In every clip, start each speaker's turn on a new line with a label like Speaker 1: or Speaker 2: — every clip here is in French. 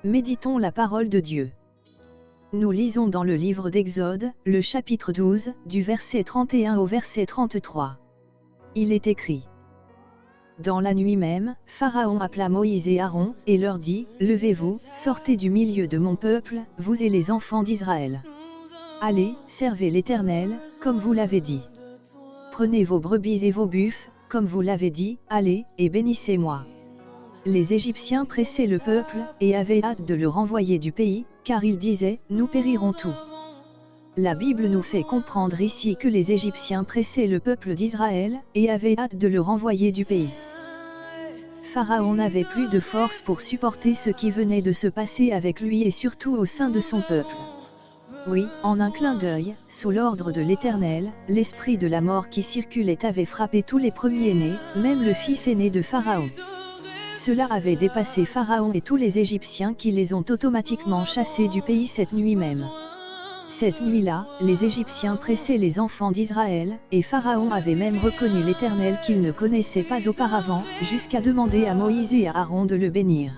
Speaker 1: Méditons la parole de Dieu. Nous lisons dans le livre d'Exode, le chapitre 12, du verset 31 au verset 33. Il est écrit: Dans la nuit même, Pharaon appela Moïse et Aaron, et leur dit, Levez-vous, sortez du milieu de mon peuple, vous et les enfants d'Israël. Allez, servez l'Éternel, comme vous l'avez dit. Prenez vos brebis et vos buffles, comme vous l'avez dit, allez, et bénissez-moi. Les Égyptiens pressaient le peuple, et avaient hâte de le renvoyer du pays, car ils disaient, nous périrons tous. La Bible nous fait comprendre ici que les Égyptiens pressaient le peuple d'Israël, et avaient hâte de le renvoyer du pays. Pharaon n'avait plus de force pour supporter ce qui venait de se passer avec lui et surtout au sein de son peuple. Oui, en un clin d'œil, sous l'ordre de l'Éternel, l'esprit de la mort qui circulait avait frappé tous les premiers-nés, même le fils aîné de Pharaon. Cela avait dépassé Pharaon et tous les Égyptiens qui les ont automatiquement chassés du pays cette nuit même. Cette nuit-là, les Égyptiens pressaient les enfants d'Israël, et Pharaon avait même reconnu l'Éternel qu'il ne connaissait pas auparavant, jusqu'à demander à Moïse et à Aaron de le bénir.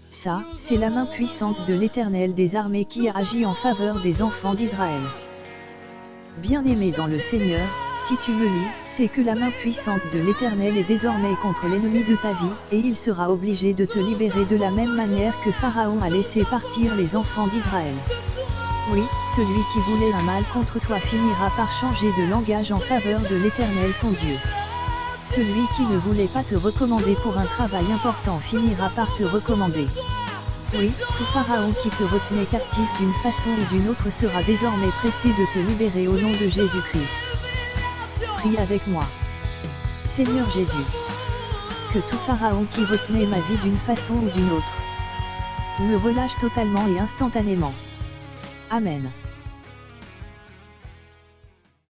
Speaker 1: Ça, c'est la main puissante de l'Éternel des armées qui a agi en faveur des enfants d'Israël. Bien-aimé dans le Seigneur, si tu me lis, c'est que la main puissante de l'Éternel est désormais contre l'ennemi de ta vie, et il sera obligé de te libérer de la même manière que Pharaon a laissé partir les enfants d'Israël. Oui, celui qui voulait un mal contre toi finira par changer de langage en faveur de l'Éternel ton Dieu. Celui qui ne voulait pas te recommander pour un travail important finira par te recommander. Oui, tout Pharaon qui te retenait captif d'une façon ou d'une autre sera désormais pressé de te libérer au nom de Jésus-Christ. Prie avec moi. Seigneur Jésus, que tout Pharaon qui retenait ma vie d'une façon ou d'une autre me relâche totalement et instantanément. Amen.